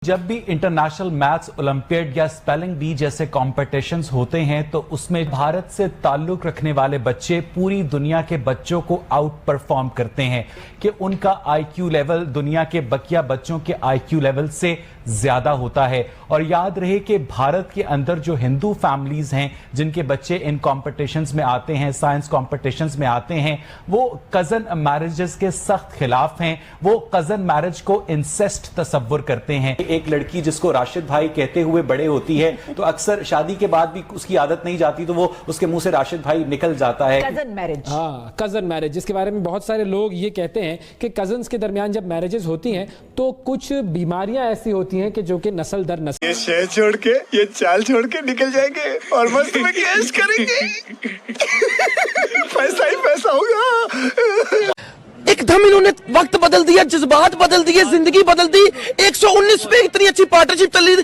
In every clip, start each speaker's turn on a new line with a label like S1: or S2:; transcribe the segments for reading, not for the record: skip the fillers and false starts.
S1: जब भी international maths olympiad या स्पेलिंग बी जैसे कॉम्पिटिशन्स होते हैं तो उसमें भारत से ताल्लुक रखने वाले बच्चे पूरी दुनिया के बच्चों को आउट परफॉर्म करते हैं कि उनका आईक्यू लेवल दुनिया के बकिया बच्चों के आईक्यू लेवल से ज्यादा होता है। और याद रहे कि भारत के अंदर जो हिंदू फैमिलीज हैं जिनके बच्चे इन कॉम्पिटिशन्स में आते हैं, साइंस कॉम्पिटिशन्स में आते हैं, वो कजन मैरिजेस के सख्त खिलाफ हैं। वो कजन मैरिज को इंसेस्ट तस्वुर करते हैं। एक लड़की जिसको राशिद भाई कहते हुए बड़े होती है तो अक्सर शादी के बाद भी उसकी आदत नहीं जाती तो वो उसके मुंह से राशिद भाई निकल जाता है।
S2: कजन मैरिज,
S3: हाँ कजन मैरिज, जिसके बारे में बहुत सारे लोग ये कहते हैं कि कजन्स के दरमियान जब मैरिजेस होती हैं तो कुछ बीमारियां ऐसी होती हैं कि जो कि नस्ल दर नस्ल
S4: ये शहर छोड़ के ये चाल छोड़ के निकल जाएंगे और मस्त में कैश करेंगे। पैसा ही पैसा होगा।
S5: एकदम इन्होंने वक्त बदल दिया, जज्बात बदल दिए, जिंदगी बदल दी। 119 पे इतनी अच्छी पार्टनरशिप चल रही थी।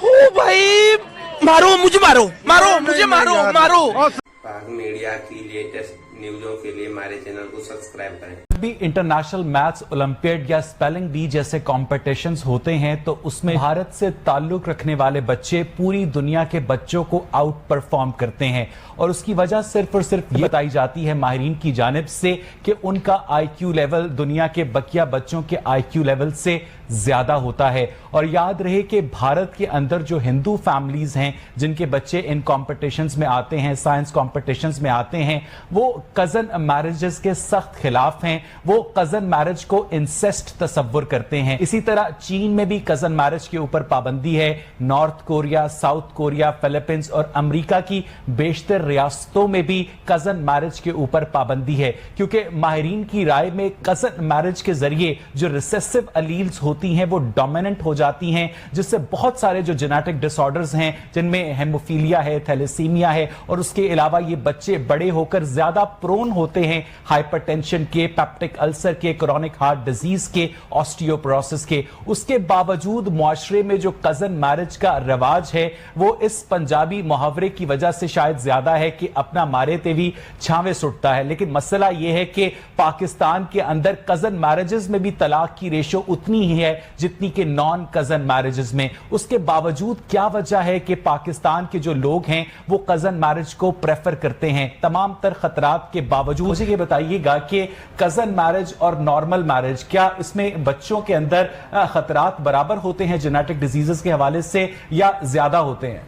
S5: ओ भाई मारो मुझे, मारो मारो मुझे, मारो मारो।
S6: पाक मीडिया की लेटेस्ट न्यूज़ों के लिए हमारे चैनल को सब्सक्राइब करें।
S1: जब भी इंटरनेशनल मैथ्स ओलंपियाड या स्पेलिंग बी जैसे कॉम्पिटिशन्स होते हैं तो उसमें भारत से ताल्लुक रखने वाले बच्चे पूरी दुनिया के बच्चों को आउट परफॉर्म करते हैं। और उसकी वजह सिर्फ और सिर्फ ये बताई जाती है माहिरीन की जानिब से कि उनका आईक्यू लेवल दुनिया के बकिया बच्चों के आईक्यू लेवल से ज्यादा होता है। और याद रहे कि भारत के अंदर जो हिंदू फैमिलीज हैं जिनके बच्चे इन कॉम्पिटिशन्स में आते हैं, साइंस कॉम्पिटिशन्स में आते हैं, वो कजन मैरिजेस के सख्त खिलाफ हैं। वो कजन मैरिज को इंसेस्ट तस्वुर करते हैं। इसी तरह चीन में भी कजन मैरिज के ऊपर पाबंदी है। North Korea, south Korea, Philippines और अमेरिका की बेशतर रियासतों में भी कजन मैरिज के ऊपर पाबंदी है, क्योंकि माहिरीन की राय में कजन मैरिज के जरिए जो रिसेसिव अलील्स होती हैं वो डोमिनेंट हो जाती हैं, जिससे बहुत सारे जो जेनेटिक डिसऑर्डर्स हैं जिनमें हेमोफीलिया है, थैलेसीमिया है, और उसके अलावा ये बच्चे बड़े होकर ज्यादा प्रोन होते हैं हाइपरटेंशन के, पेप्टिक अल्सर के, क्रोनिक हार्ट डिजीज के, ऑस्टियोपोरोसिस के। उसके बावजूद मुआशरे में जो कजन मैरिज का रिवाज है वो इस पंजाबी मुहावरे की वजह से शायद ज्यादा है कि अपना मारे तेवी छावे सुटता है। लेकिन मसला यह है कि पाकिस्तान के अंदर कजन मैरिजेस में भी तलाक की रेशो उतनी ही है जितनी कि नॉन कजन मैरिजेस में। उसके बावजूद क्या वजह है कि पाकिस्तान के जो लोग हैं वो कजन मैरिज को प्रेफर करते हैं तमाम तर खतरात के बावजूद? मुझे ये बताइएगा कि कजन मैरिज और नॉर्मल मैरिज, क्या इसमें बच्चों के अंदर खतरात बराबर होते हैं जेनेटिक डिजीजेस के हवाले से या ज्यादा होते हैं?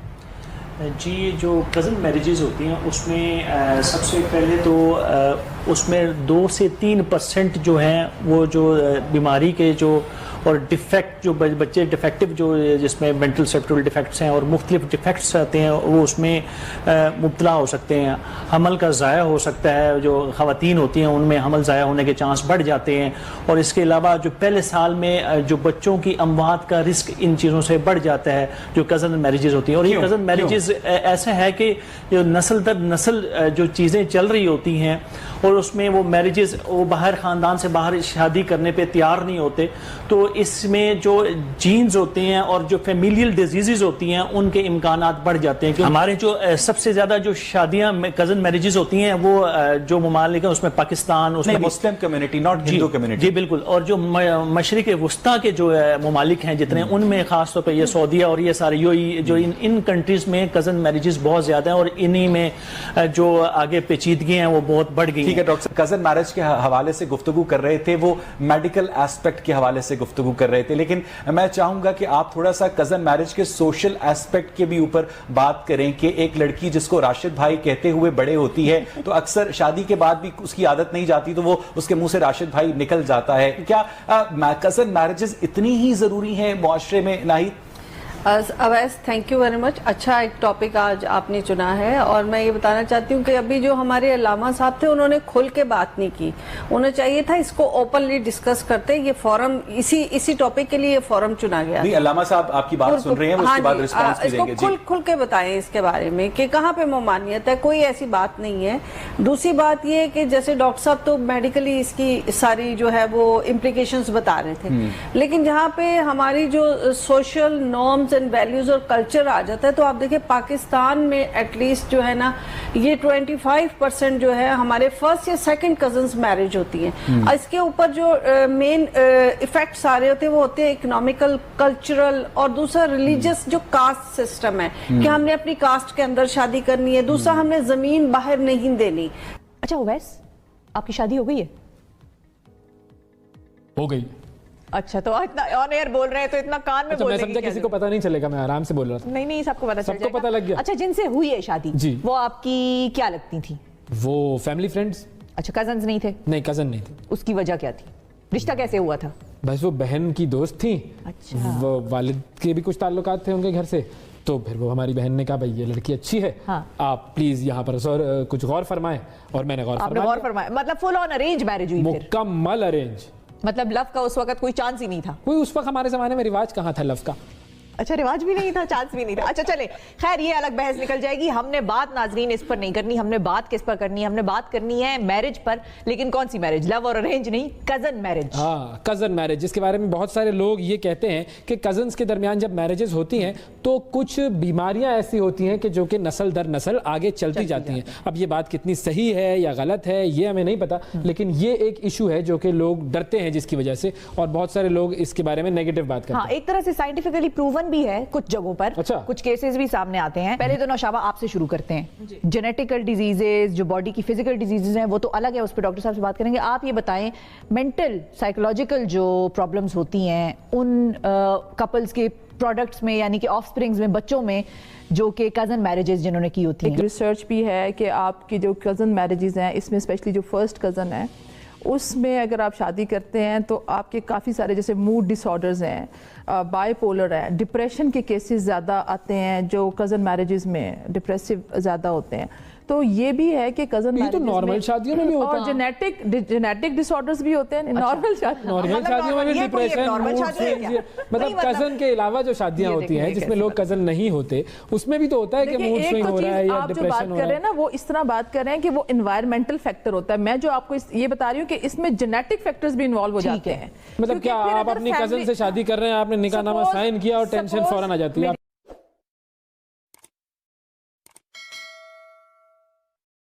S7: जी, जो कज़न मैरिजेस होती हैं उसमें सबसे पहले तो उसमें 2 से 3% जो हैं वो जो बीमारी के जो और डिफेक्ट जो बच्चे डिफेक्टिव जो जिसमें मेंटल सेप्टल डिफेक्ट्स हैं और मुख्तलिफ डिफेक्ट्स आते हैं वो उसमें मुब्तला हो सकते हैं। हमल का ज़ाया हो सकता है, जो ख़वातीन होती हैं उनमें हमल ज़ाया होने के चांस बढ़ जाते हैं। और इसके अलावा जो पहले साल में जो बच्चों की अमवात का रिस्क इन चीज़ों से बढ़ जाता है जो कज़न मैरिजेस होती हैं। और ये कज़न मैरिजेस ऐसा है कि जो नस्ल दर नस्ल जो चीज़ें चल रही होती हैं और उसमें वो मैरिजेस वो बाहर ख़ानदान से बाहर शादी करने पे तैयार नहीं होते, तो इसमें जो जीन्स होते हैं और जो फेमिलियल डिजीज़ होती हैं उनके इम्कानात बढ़ जाते हैं। हमारे जो सबसे ज़्यादा जो शादियाँ कज़न मैरिजेस होती हैं वो जो ममालिक हैं उसमें पाकिस्तान, उसमें
S1: मुस्लिम कम्युनिटी, नॉट हिंदू कम्युनिटी।
S7: जी बिल्कुल। और जो मशरिक वस्ता के जो ममालिक हैं जितने, उनमें खास तौर पर ये सऊदीया और ये सारे जो इन कंट्रीज़ में कज़न मैरिजेस बहुत ज़्यादा हैं और इन्हीं में जो आगे पेचीदगी हैं वो बहुत बढ़ गई।
S1: ठीक है डॉक्टर, कजन मैरिज के हवाले से गुफ्तगू कर रहे थे, वो मेडिकल एस्पेक्ट के हवाले से गुफ्तगू कर रहे थे, लेकिन मैं चाहूंगा कि आप थोड़ा सा कजन मैरिज के सोशल एस्पेक्ट के भी ऊपर बात करें कि एक लड़की जिसको राशिद भाई कहते हुए बड़े होती है तो अक्सर शादी के बाद भी उसकी आदत नहीं जाती तो वो उसके मुंह से राशिद भाई निकल जाता है। क्या कजन मैरिजेस इतनी ही जरूरी हैं मुआशरे में? Nahid?
S8: Awais, thank you very much. अच्छा एक टॉपिक आज आपने चुना है और मैं ये बताना चाहती हूँ कि अभी जो हमारे अल्लामा साहब थे उन्होंने खुल के बात नहीं की। उन्हें चाहिए था इसको ओपनली डिस्कस करते। ये फोरम इसी टॉपिक के लिए ये फोरम चुना गया।
S1: नहीं, अल्लामा साहब आपकी बात सुन रहे हैं, उसके बाद रिस्पांस भी देंगे।
S8: खुल के बताएं इसके बारे में कि कहाँ पे ममानियत है, कोई ऐसी बात नहीं है। दूसरी बात ये कि जैसे डॉक्टर साहब तो मेडिकली इसकी सारी जो है वो इम्प्लीकेशंस बता रहे थे, लेकिन जहाँ पे हमारी जो social norms norms and values اور کلچر آ جاتا ہے. تو آپ دیکھیں پاکستان میں ایٹ لیسٹ جو ہے نا یہ 25% جو ہے ہمارے فرسٹ یا سیکنڈ کزنز میرج ہوتی ہیں. اس کے اوپر جو مین ایفیکٹس آ رہے ہوتے ہیں وہ ہوتے ہیں اکنامیکل, کلچرل, اور دوسرا ریلیجیس جو کاسٹ سسٹم ہے کہ ہم نے اپنی کاسٹ کے اندر شادی کرنی ہے, دوسرا ہم نے زمین باہر نہیں دینی.
S2: اچھا اویس, آپ کی شادی ہو گئی ہے؟
S3: ہو گئی.
S2: اچھا تو اتنا آن ایئر بول رہے ہیں تو اتنا کان میں بول
S3: میں
S2: رہے ہیں
S3: سمجھا کسی کو پتہ نہیں چلے گا, میں آرام سے بول رہا تھا.
S2: نہیں سب کو پتہ چل
S3: سب
S2: جائے
S3: کو پتہ لگ گیا.
S2: اچھا جن سے ہوئی ہے شادی
S3: جی,
S2: وہ آپ کی کیا لگتی تھی؟
S3: وہ فیملی فرینڈز.
S2: اچھا کزنز نہیں تھے؟
S3: نہیں کزن نہیں تھے.
S2: اس کی وجہ کیا تھی؟ رشتہ کیسے ہوا تھا؟
S3: بس وہ بہن کی دوست تھی.
S2: اچھا,
S3: وہ والد کے بھی کچھ تعلقات تھے ان کے گھر سے, تو پھر وہ ہماری بہن نے کہا بھائی یہ لڑکی اچھی ہے, آپ پلیز یہاں پر کچھ غور فرمائیں. اور میں نے غور
S2: فرمایا. مطلب فل آن ارینج میرج ہوئی؟
S3: مکمل ارینج.
S2: مطلب لو کا اس وقت کوئی چانس ہی نہیں تھا؟
S3: کوئی اس وقت ہمارے زمانے میں رواج کہاں تھا لو کا؟
S2: اچھا رواج بھی نہیں تھا, چانس بھی نہیں تھا. اچھا چلے خیر یہ الگ بحث نکل جائے گی. ہم نے بات ناظرین اس پر نہیں کرنی, ہم نے بات کس پر کرنی ہے؟ ہم نے بات کرنی ہے میرج پر. لیکن کون سی میرج؟ لو اور ارینج نہیں, کزن میرج.
S3: ہاں کزن میرج, جس کے بارے میں بہت سارے لوگ یہ کہتے ہیں کہ کزنز کے درمیان جب میرجز ہوتی ہیں تو کچھ بیماریاں ایسی ہوتی ہیں کہ جو کہ نسل در نسل آگے چلتی جاتی ہیں. اب یہ بات کتنی صحیح ہے یا غلط ہے یہ ہمیں نہیں پتا, لیکن یہ ایک ایشو ہے جو کہ لوگ ڈرتے ہیں جس کی وجہ سے, اور بہت سارے لوگ اس کے بارے میں نیگیٹو بات کرتے ہیں.
S2: ہاں ایک طرح سے سائنٹیفکلی پروون بھی ہے کچھ جگہوں پر, کچھ کیسز بھی سامنے آتے ہیں. پہلے تو نوشابہ آپ سے شروع کرتے ہیں. جینیٹیکل ڈیزیزز جو باڈی کی فزیکل ڈیزیزز ہیں وہ تو الگ ہے, اس پہ ڈاکٹر صاحب سے بات کریں گے. آپ یہ بتائیں مینٹل سائیکولوجیکل جو پرابلمز ہوتی ہیں ان کپلز کے پروڈکٹس میں, یعنی کہ آف سپرنگز میں, بچوں میں, جو کہ کزن میرجز جنہوں نے کی ہوتی ہیں.
S9: ایک ریسرچ بھی ہے کہ آپ کی جو کزن میرجز ہیں اس میں اسپیشلی جو فرسٹ کزن ہے اس میں اگر آپ شادی کرتے ہیں تو آپ کے کافی سارے جیسے موڈ ڈس آرڈرز ہیں, بائی پولر ہے, ڈپریشن کے کیسز زیادہ آتے ہیں جو کزن میرجز میں ڈپریسو زیادہ ہوتے ہیں. تو یہ بھی ہے کہ کزن
S3: یہ تو نارمل شادیوں میں بھی ہوتا ہے,
S9: اور جینیٹک ڈس آرڈرز بھی ہوتے ہیں نارمل شادیوں
S3: میں. ڈپریشن مطلب کزن کے علاوہ جو شادیاں ہوتی ہیں جس میں لوگ کزن نہیں ہوتے اس میں بھی تو ہوتا ہے کہ موڈ سوئنگ ہو رہا ہے یا ڈپریشن ہو رہا ہے.
S9: نا وہ اس طرح بات کر رہے ہیں کہ وہ انوائرمنٹل فیکٹر ہوتا ہے. میں جو آپ کو یہ بتا رہی ہوں کہ اس میں جینیٹک فیکٹرز بھی انوالو ہو جاتے ہیں.
S3: مطلب کیا آپ اپنی کزن سے شادی کر رہے ہیں, آپ نے نکاح نامہ سائن کیا اور ٹینشن فوراً آ جاتی ہے؟